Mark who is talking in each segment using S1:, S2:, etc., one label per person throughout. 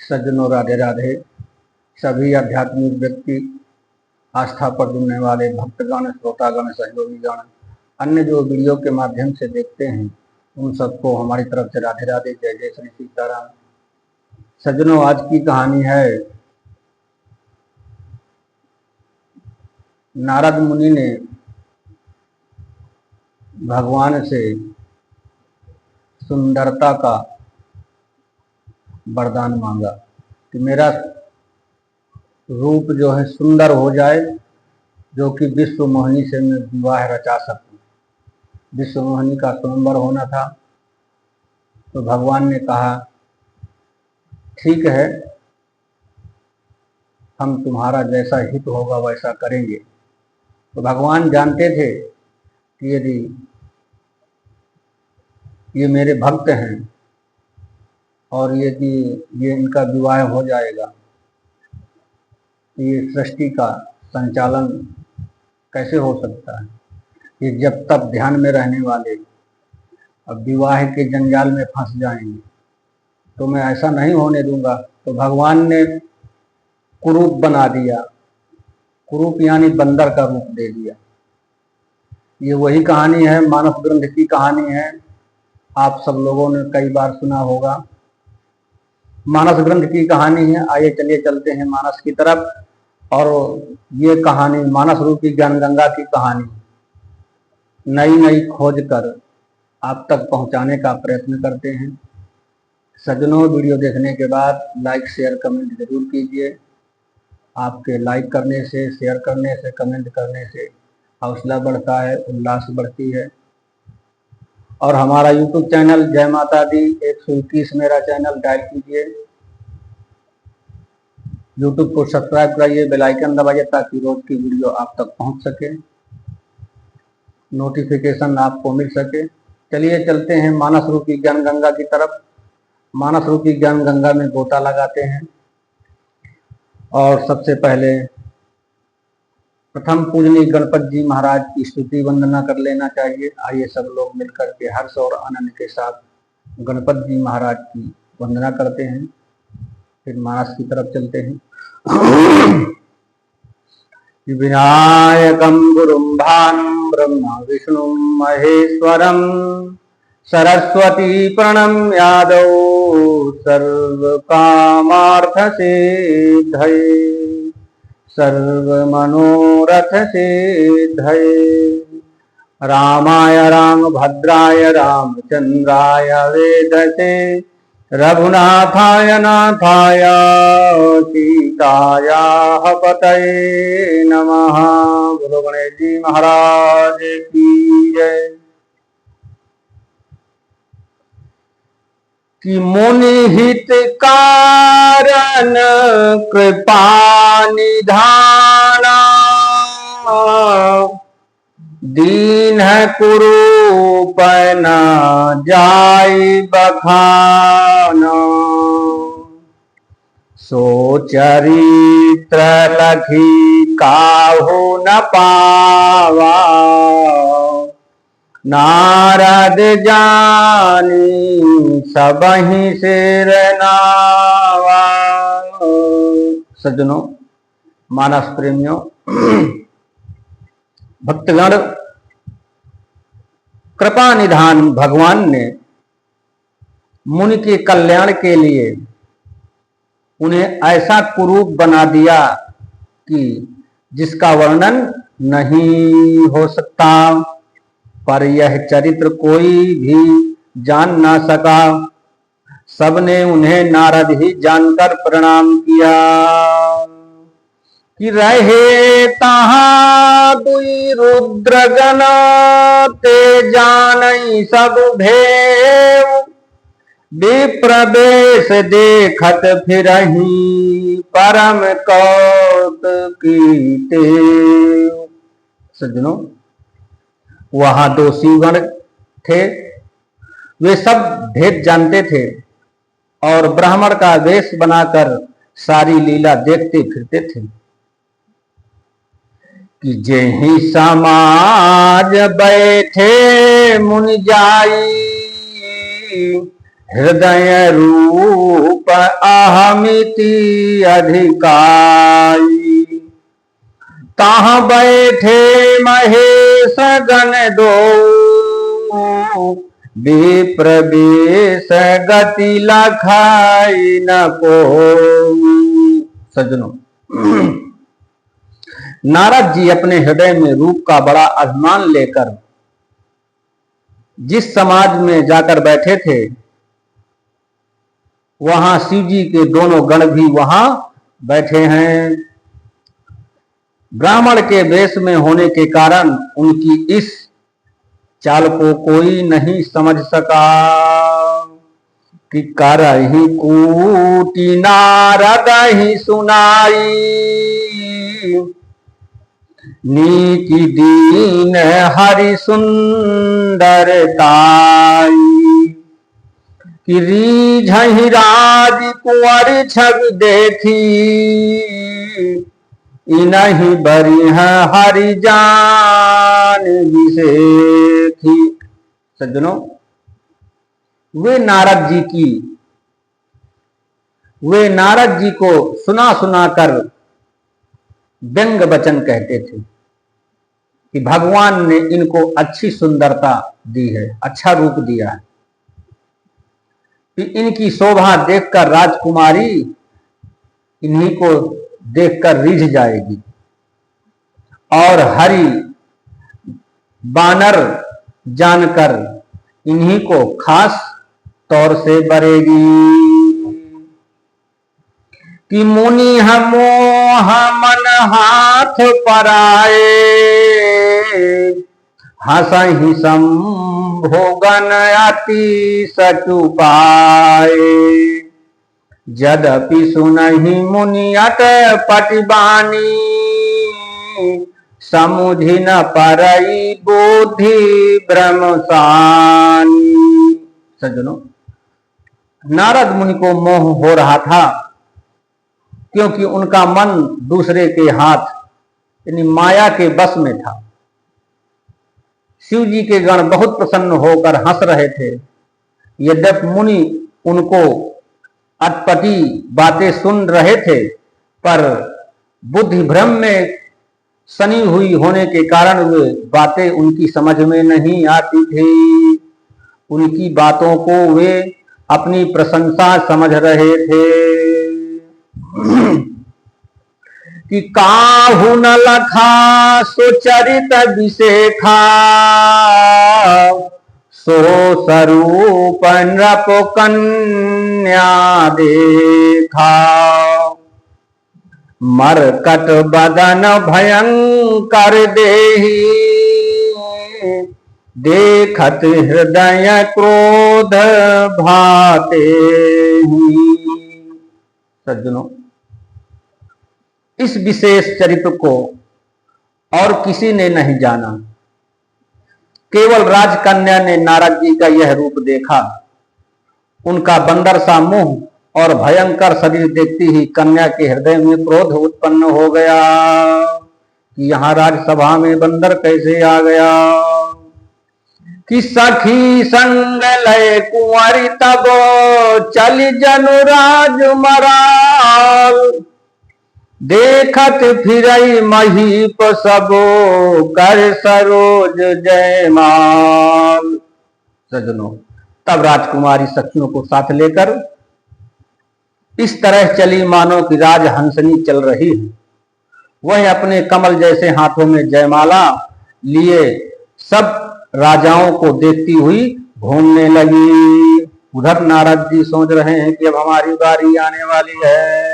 S1: सज्जनों, राधे राधे। सभी आध्यात्मिक व्यक्ति, आस्था पर जुड़ने वाले भक्तगण, श्रोतागण, सहयोगीगण, अन्य जो वीडियो के माध्यम से देखते हैं, उन सबको हमारी तरफ से राधे राधे, जय जय श्री सीताराम। सज्जनों, आज की कहानी है नारद मुनि ने भगवान से सुंदरता का वरदान मांगा कि मेरा रूप जो है सुंदर हो जाए, जो कि विश्व मोहिनी से मैं विवाह रचा सकूं। विश्व मोहिनी का स्वयंवर होना था, तो भगवान ने कहा ठीक है, हम तुम्हारा जैसा हित होगा वैसा करेंगे। तो भगवान जानते थे कि यदि ये मेरे भक्त हैं और यदि ये इनका विवाह हो जाएगा तो ये सृष्टि का संचालन कैसे हो सकता है। ये जब तक ध्यान में रहने वाले अब विवाह के जंजाल में फंस जाएंगे, तो मैं ऐसा नहीं होने दूंगा। तो भगवान ने कुरूप बना दिया, कुरूप यानी बंदर का रूप दे दिया। ये वही कहानी है, मानस ग्रंथ की कहानी है। आप सब लोगों ने कई बार सुना होगा, मानस ग्रंथ की कहानी है। आइए चलिए चलते हैं मानस की तरफ, और ये कहानी मानस रूपी ज्ञान गंगा की कहानी नई नई खोज कर आप तक पहुंचाने का प्रयत्न करते हैं। सज्जनों, वीडियो देखने के बाद लाइक शेयर कमेंट जरूर कीजिए। आपके लाइक करने से, शेयर करने से, कमेंट करने से हौसला बढ़ता है, उल्लास बढ़ती है। और हमारा यूट्यूब चैनल जय माता दी 121 मेरा चैनल डायल कीजिए, यूट्यूब को सब्सक्राइब कराइए, बेल आइकन दबाइए ताकि रोज की वीडियो आप तक पहुंच सके, नोटिफिकेशन आपको मिल सके। चलिए चलते हैं मानस रूपी ज्ञान गंगा की तरफ। मानस रूपी ज्ञान गंगा में गोता लगाते हैं और सबसे पहले प्रथम पूजनीय गणपति जी महाराज की स्तुति वंदना कर लेना चाहिए। आइए सब लोग मिलकर के हर्ष और आनंद के साथ गणपति जी महाराज की वंदना करते हैं, फिर मानस की तरफ चलते हैं। विनायकं गुरुं भानुं ब्रह्मा विष्णु महेश्वरं सरस्वती प्रणम्यादौ सर्वकामार्थसिद्धये सर्वमनोरथ सिद्धये। रामाय रामभद्राय रामचंद्राय वेदसे रघुनाथाय नाथाय सीतायाः पतये नमः। गुरु गणेश जी महाराज की जय। कि मुनि हित कारण कृपा निधाना दीन कुरूप न जाय बखाना। सो चरित्र लखी काहू न पावा नारद जानी सबहि सिर नावा। सज्जनों, मानस प्रेमियों, भक्तगण, कृपा निधान भगवान ने मुनि के कल्याण के लिए उन्हें ऐसा कुरूप बना दिया कि जिसका वर्णन नहीं हो सकता। पर यह चरित्र कोई भी जान ना सका। सबने उन्हें नारद ही जानकर प्रणाम किया। कि रहे तहाँ दुई रुद्रगण ते जानई सब भेव विप्रवेश देखत फिरहि परम कौतुकी तेव। सज्जनों, वहां दो शिवगण थे। वे सब भेद जानते थे और ब्राह्मण का वेश बनाकर सारी लीला देखते फिरते थे। कि जेहि समाज बैठे मुनि जाई हृदय रूप अहम समिति अधिकारी। ताहाँ बैठे महेश गण दो, विप्र बेश गति लखाई न को। सज्जनों, नारद जी अपने हृदय में रूप का बड़ा अभिमान लेकर जिस समाज में जाकर बैठे थे, वहां शिव जी के दोनों गण भी वहां बैठे हैं। ब्राह्मण के वेश में होने के कारण उनकी इस चाल को कोई नहीं समझ सका कि करहि कूटी नारद ही सुनाई, नीति दीन हरि सुंदरताई। कि रीझहि राज कुंवर छवि देखी, इनहि बरिह हरि जान विसेखी। सज्जनों, वे नारद जी को सुना सुना कर व्यंग वचन कहते थे कि भगवान ने इनको अच्छी सुंदरता दी है, अच्छा रूप दिया है, कि इनकी शोभा देखकर राजकुमारी इन्हीं को देखकर रिझ जाएगी और हरि बानर जानकर इन्हीं को खास तौर से बरेगी। कि मुनि मोह मन हाथ पराए, हंसहि संभोगन अति सचुपाए। यद्यपि सुनहि मुनि अटपटिबानी, समुझि न परई बुद्धि ब्रह्मसानी। सज्जनों, नारद मुनि को मोह हो रहा था, क्योंकि उनका मन दूसरे के हाथ यानी माया के बस में था। शिव जी के गण बहुत प्रसन्न होकर हंस रहे थे। यद्यपि मुनि उनको अटपटी बातें सुन रहे थे, पर बुद्धि भ्रम में सनी हुई होने के कारण वे बातें उनकी समझ में नहीं आती थी। उनकी बातों को वे अपनी प्रशंसा समझ रहे थे। कि काहू न लखा सुचरित विशेखा, सो स्वरूप नृप कन्या देखा। मरकट बदन भयंकर देहि, देखत हृदय क्रोध भाते। सज्जनों, इस विशेष चरित्र को और किसी ने नहीं जाना, केवल राजकन्या ने नारद जी का यह रूप देखा। उनका बंदर सा मुंह और भयंकर शरीर देखती ही कन्या के हृदय में क्रोध उत्पन्न हो गया कि यहाँ राजसभा में बंदर कैसे आ गया। कि सखी संग लय कुंवरी तब चली जनु राजमराल, देखत फिरई महीप सबो कर सरोज जयमाल। सज्जनों, तब राजकुमारी सखियों को साथ लेकर इस तरह चली मानो कि राजहंसनी चल रही है। वह अपने कमल जैसे हाथों में जयमाला लिए सब राजाओं को देखती हुई घूमने लगी। उधर नारद जी सोच रहे हैं कि अब हमारी बारी आने वाली है।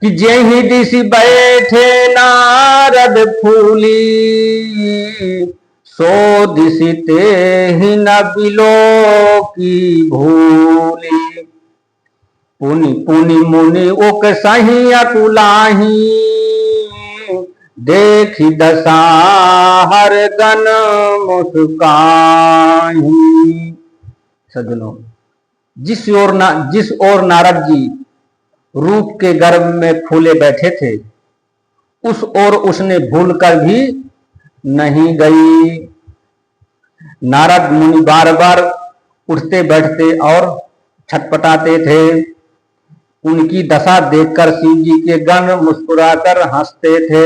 S1: कि जेहि दिशि बैठे नारद फूली, सो दिशि तेहि न बिलो की भूली। पुनि पुनि मुनि उक सही अकुलाही, देखी दशा हर गण मुस्काही। सज्जनों, जिस ओर नारद जी रूप के गर्भ में फूले बैठे थे, उस ओर उसने भूलकर भी नहीं गई। नारद मुनि बार बार उठते बैठते और छटपटाते थे। उनकी दशा देखकर शिव जी के गण मुस्कुराकर हंसते थे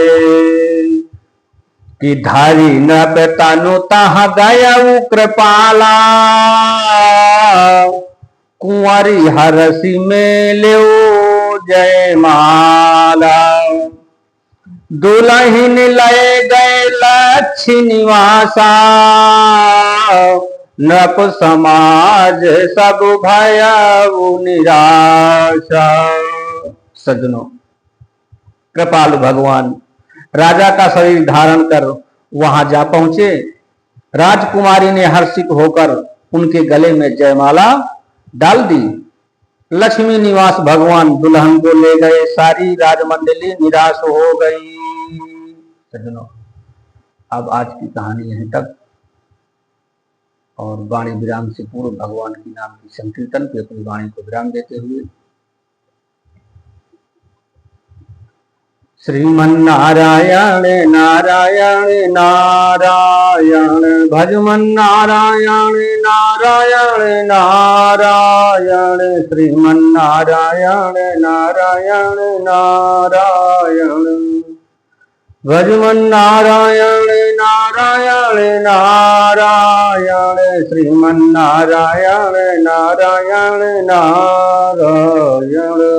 S1: कि धारी नृप तनु तह गयउ कृपाला, कुंवरी हरसि मेल्यो जयमाला। दुल्हन लय गए लक्ष्य निवासा, नृप समाज सब भयउ निराशा। सज्जनों, कृपालु भगवान राजा का शरीर धारण कर वहां जा पहुंचे। राजकुमारी ने हर्षित होकर उनके गले में जयमाला डाल दी। लक्ष्मी निवास भगवान दुल्हन को ले गए, सारी राजमंडली निराश हो गई। सज्जनों, अब आज की कहानी यहीं तक, और वाणी विराम से पूर्व भगवान की नाम की संकीर्तन पे अपनी वाणी को विराम देते हुए श्रीमन्नारायण नारायण नारायण, भजमन नारायण नारायण नारायण, श्रीमन्नारायण नारायण नारायण, भजमन नारायण नारायण नारायण, श्रीमन्नारायण नारायण नारायण।